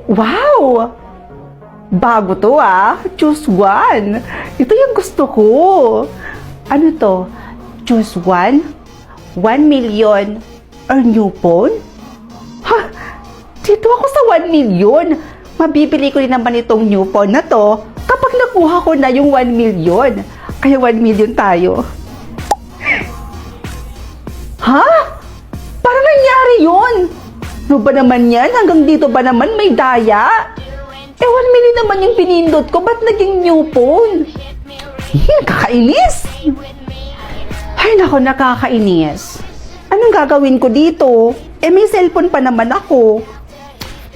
Wow! Bago to Choose one. Ito yung gusto ko. Ano to? Choose one? 1 million or new phone? Ha? Dito ako sa 1 million. Mabibili ko rin naman itong new phone na to kapag nakuha ko na yung 1 million. Kaya 1 million tayo. Ha? Parang nangyari yun. Ano ba naman yan? Hanggang dito ba naman may daya? 1 million naman yung pinindot ko. Ba't naging new phone? Kakainis. Ay, nako, nakakainis. Anong gagawin ko dito? May cellphone pa naman ako.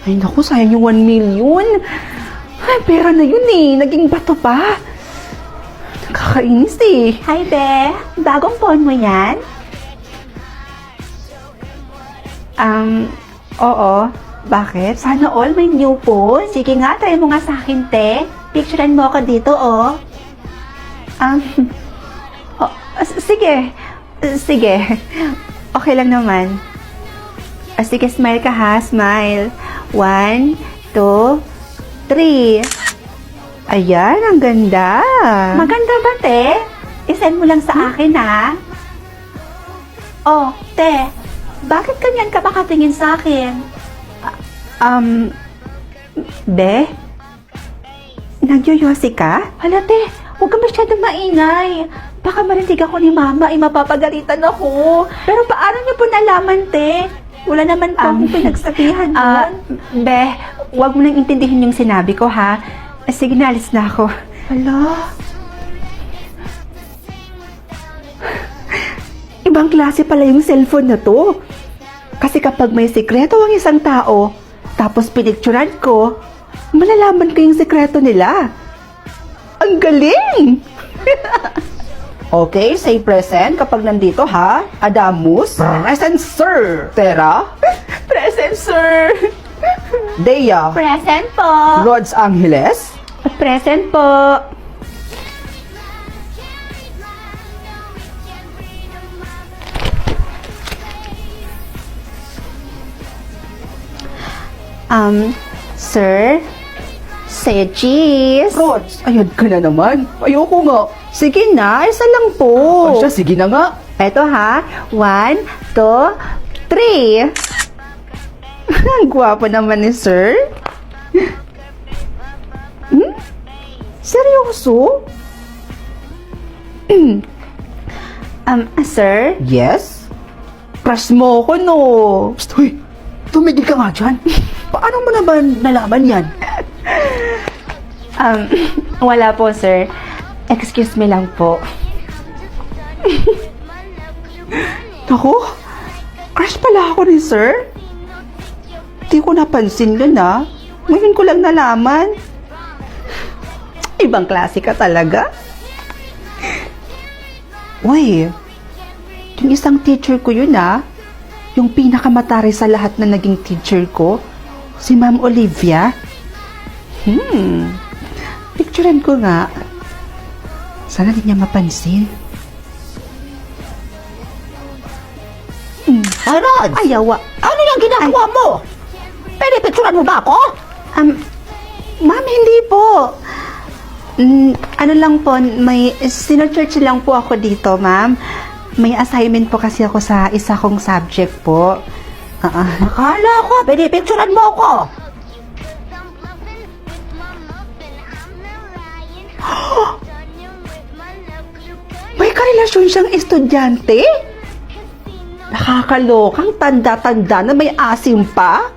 Ay, naku, sayang yung 1 million. Ay, pera na yun Naging bato pa. Nakakainis Hi, Be. Bagong phone mo yan? Oo. Bakit? Sana all may new phone. Sige nga, try mo nga sa akin, te. Picturean mo ako dito, oh. Sige. Sige. Okay lang naman. Sige, smile ka ha. Smile. 1, 2, 3. Ayan, ang ganda. Maganda ba, te? I-send mo lang sa akin, ha? Oh, te. Bakit ganyan ka makatingin sa akin? Be? Nagyoyosi ka? Hala, te. Huwag ka masyadong maingay. Baka marinig ako ni Mama, mapapagalitan ako. Pero paano niyo po nalaman, te? Wala naman po akong pinagsabihan doon. Be, huwag mo nang intindihin yung sinabi ko, ha? Sige, nalis na ako. Hala. Ibang klase pala yung cellphone na to. Kasi kapag may sikreto ang isang tao, tapos pinicturan ko, malalaman ko yung sikreto nila. Ang galing! Okay, say present kapag nandito, ha? Adamus? Present, sir! Tera? Present, sir! Dea? Present po. Rods Angeles? Present po. Sir? Say cheese. Rods, ayun ka na naman. Ayoko nga. Sige na, isa lang po. Siya, sige na nga. Eto ha. 1, 2, 3. Ang gwapo naman ni sir. Seryoso? Sir? Yes? Crush mo ko, no? Psst, huy! Tumigil ka nga dyan. Paano mo naman nalaman yan? Wala po, sir. Excuse me lang po. Naku, crush pala ako ni sir. Di ko napansin yun, Ngayon ko lang nalaman. Ibang klase ka talaga. Uy, yung isang teacher ko yun, Yung pinakamatari sa lahat na naging teacher ko, si Ma'am Olivia. Picturean ko nga. Sana di niya mapansin. Rods! Ayawa. Ano yung ginagawa mo? Pwede picturean mo ba ako? Ma'am, hindi po. Ano lang po, may sinesearch lang po ako dito, ma'am. May assignment po kasi ako sa isa kong subject po. Akala ko, pwede picturean mo ako. May karelasyon siyang estudyante? Nakakalokang tanda-tanda na may asim pa?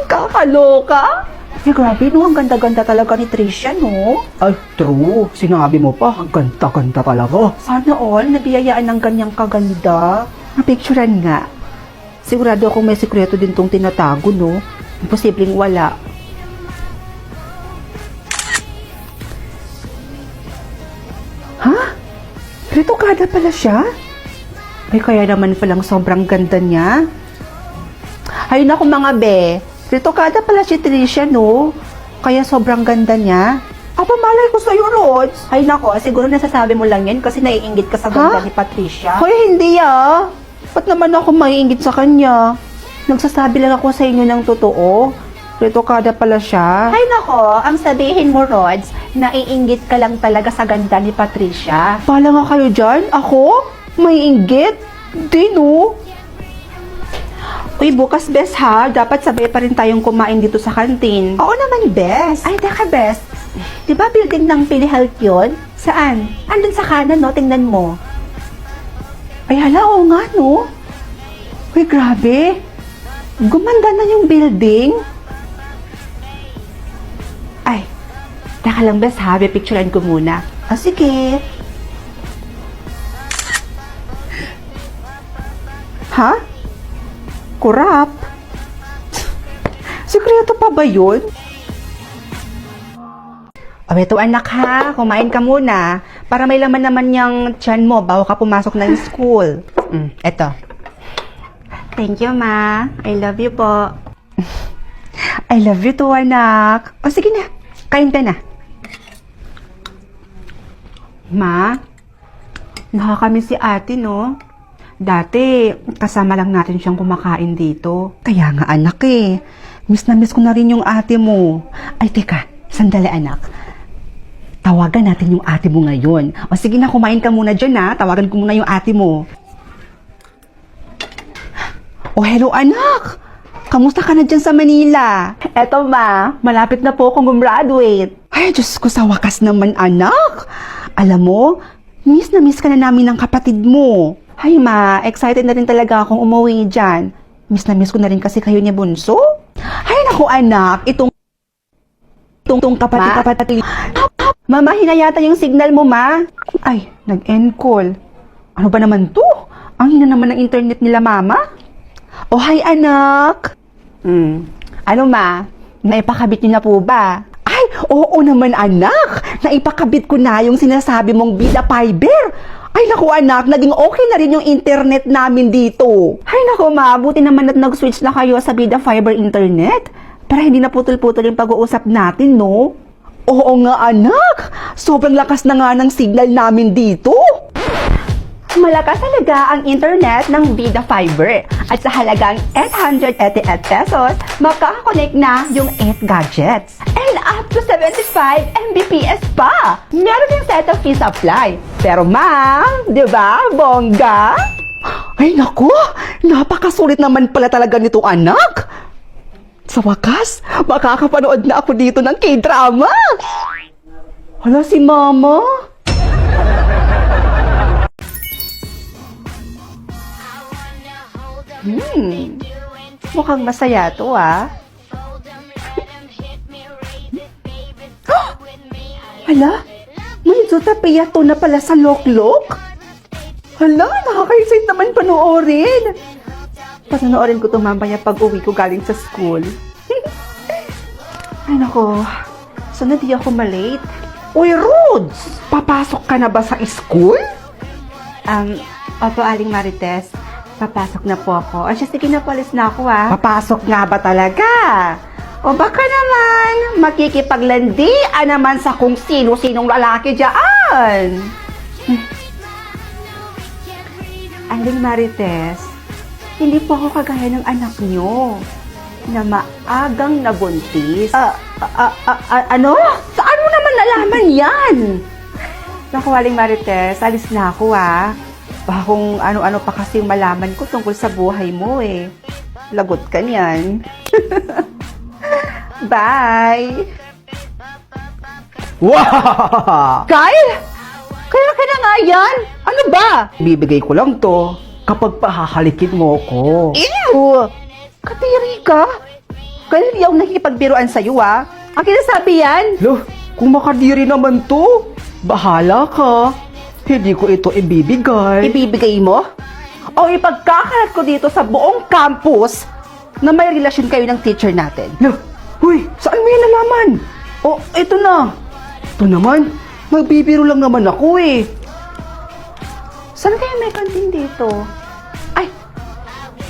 Kakaloka? Grabe, no? Ang ganda-ganda talaga ni Tricia, no? Ay, true. Sinabi mo pa, ang ganda-ganda talaga. Sana all, nabiyayaan ng ganyang kaganda. Napicturean nga. Sigurado akong may sikreto din tong tinatago, no? Imposibleng wala. Ha? Retokada pala siya? Ay, kaya naman palang sobrang ganda niya. Ay, naku mga be. Retokada pala si Tricia, no? Kaya sobrang ganda niya. Aba, malay ko sa'yo, Rods. Ay nako, siguro nasasabi mo lang yan kasi naiinggit ka sa ganda ni Patricia. Hoy, hindi Ba't naman ako maiinggit sa kanya? Nagsasabi lang ako sa inyo ng totoo. Retokada pala siya. Ay nako, ang sabihin mo, Rods, naiinggit ka lang talaga sa ganda ni Patricia. Pala nga kayo dyan? Ako? May inggit? Di no? Uy, bukas, Bes, ha? Dapat sabay pa rin tayong kumain dito sa kantin. Oo naman, Bes. Ay, teka, Bes. Di ba building ng PhilHealth yun? Saan? Andun sa kanan, no? Tingnan mo. Ay, hala, oo nga, no? Uy, grabe. Gumanda na yung building. Ay, teka lang, Bes, ha? Pipicturean ko muna. Ah, sige. Ha? Kurap? Sikreto pa ba yun? O, eto anak ha, kumain ka muna. Para may laman naman yung tiyan mo bago ka pumasok ng school. Eto. Thank you, Ma. I love you po. I love you too, anak. O, sige na. Kain ka na. Ma, nakakamiss si ate, no? Dati, kasama lang natin siyang kumakain dito. Kaya nga, anak eh. Miss na miss ko na rin yung ate mo. Ay, teka. Sandali, anak. Tawagan natin yung ate mo ngayon. O, sige na, kumain ka muna dyan, ha? Tawagan ko muna yung ate mo. Oh, hello, anak! Kamusta ka na dyan sa Manila? Eto, Ma. Malapit na po akong gumraduate. Ay, Diyos ko, sa wakas naman, anak! Alam mo, miss na miss ka na namin ng kapatid mo. Ay, Ma, excited na rin talaga akong umuwi dyan. Miss na miss ko na rin kasi kayo niya bunso. Ay, naku, anak, itong kapatid. Mama, hinayata yung signal mo, Ma. Ay, nag-end call. Ano ba naman to? Ang hina naman ng internet nila, Mama. Oh, hi, anak. Ano, Ma? Naipakabit niyo na po ba? Ay, oo naman, anak. Naipakabit ko na yung sinasabi mong Vida Fiber. Ay, naku, anak. Naging okay na rin yung internet namin dito. Ay, naku, Ma. Buti naman at nag-switch na kayo sa Vida Fiber internet. Para hindi na putol-putol yung pag-uusap natin, no? Oo nga, anak. Sobrang lakas na nga ng signal namin dito. Malakas talaga ang internet ng Vida Fiber. At sa halagang 888 pesos, makakakonect na yung 8 gadgets. And up to 75 Mbps pa. Meron din set of fee supply. Pero ma'am, di ba, bongga? Ay naku, napakasulit naman pala talaga nito, anak. Sa wakas, makakapanood na ako dito ng K-drama. Hala, si Mama. Mukhang masaya to, ah. Hala, may Zootopia to na pala sa Loklok. Hala, nakaka-excite naman panoorin. Panoorin ko to mamaya pag uwi ko galing sa school. Ay nako, sana di ako malate. Uy, Rods! Papasok ka na ba sa school? Opo, Aling Marites. Papasok na po ako. Ay, sige na, palis na ako, ah. Papasok nga ba talaga? O baka naman, makikipaglandian naman sa kung sino-sinong lalaki dyan. Aling Marites, hindi po ako kagaya ng anak nyo na maagang nabuntis. Ano? Saan mo naman nalaman yan? Naku, Aling Marites, alis na ako, ah. Baka kung ano-ano pa kasi yung malaman ko tungkol sa buhay mo, eh. Lagot ka niyan. Bye! Wow! Kyle! Kaya ka na nga yan? Ano ba? Bibigay ko lang to kapag pahahalikin mo ko. Ew! Katiri ka? Kaya hindi ako nakikipagbiruan sa'yo, ah. Ang kinasabi yan? Loh, kung makadiri naman to, bahala ka. Hindi ko ito ibibigay. Ibibigay mo? O ipagkakalat ko dito sa buong campus na may relasyon kayo ng teacher natin. Loh, huy, saan mo yan nalaman? O, ito na. Ito naman, magbibiro lang naman ako eh. Saan kaya may kantin dito? Ay,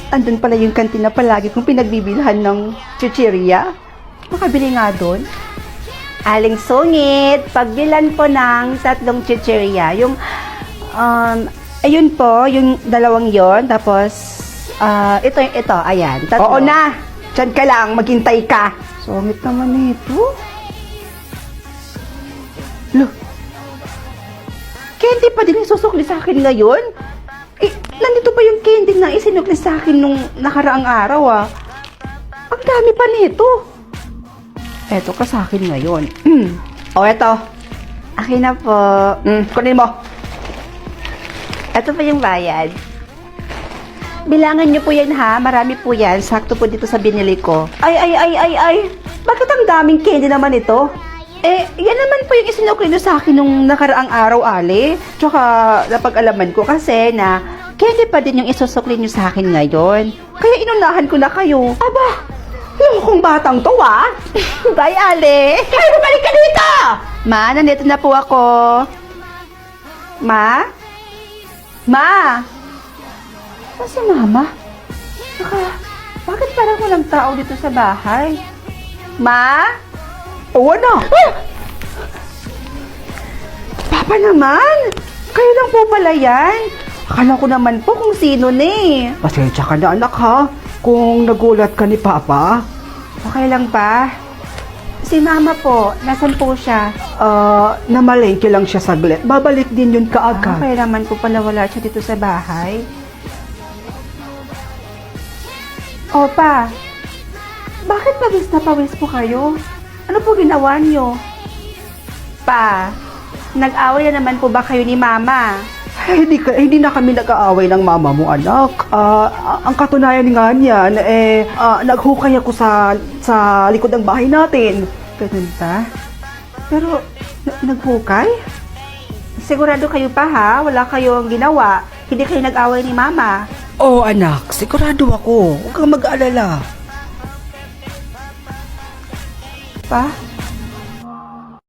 andun pala yung kantin na palagi kong pinagbibilhan ng chichirya. Makabili nga doon. Aling Sungit, pagbilan po ng 3 chichirya. Yung, ayun po, yung 2 yon. Tapos, ito, ayan. 3. Oo na. Diyan ka lang, maghintay ka. Sungit naman ito. Look. Candy pa din yung susukli sa akin ngayon? Eh, nandito pa yung candy na isinukli sa akin nung nakaraang araw ah. Ang dami pa nito. Eto ka sa akin ngayon. O, eto. Akin na po. Kunin mo. Ito pa yung bayad. Bilangan niyo po yan ha. Marami po yan. Sakto po dito sa binili ko. Ay. Bakit ang daming candy naman ito? Eh, yan naman po yung isinukli niyo sa akin nung nakaraang araw, Ali. Tsaka, napag-alaman ko kasi na candy pa din yung isusukli niyo sa akin ngayon. Kaya inunahan ko na kayo. Aba, lokong batang to ah. Bye, Ali. Ay, bumalik ka dito! Ma, nandito na po ako. Ma? Ma? Saan si Mama? Bakit parang walang tao dito sa bahay? Ma? Oo na. Papa naman! Kayo lang po pala yan. Akala ko naman po kung sino ni. Pasensya ka na anak ha, kung nagulat ka ni Papa. Okay lang pa. Si Mama po, nasan po siya? Namalengke lang siya saglit. Babalik din yun kaagad. Okay naman po pala wala siya dito sa bahay. Opa, bakit pawis po kayo? Ano po ginawa niyo? Pa, nag-away na naman po ba kayo ni Mama? Hindi na kami nag-aaway ng mama mo, anak. Ang katunayan nga niyan, naghukay ako sa likod ng bahay natin. Ganun ba? Pero, naghukay? Sigurado kayo pa ha? Wala kayong ginawa? Hindi kayo nag-away ni Mama? Oo anak, sigurado ako. Huwag kang mag-alala. Pa,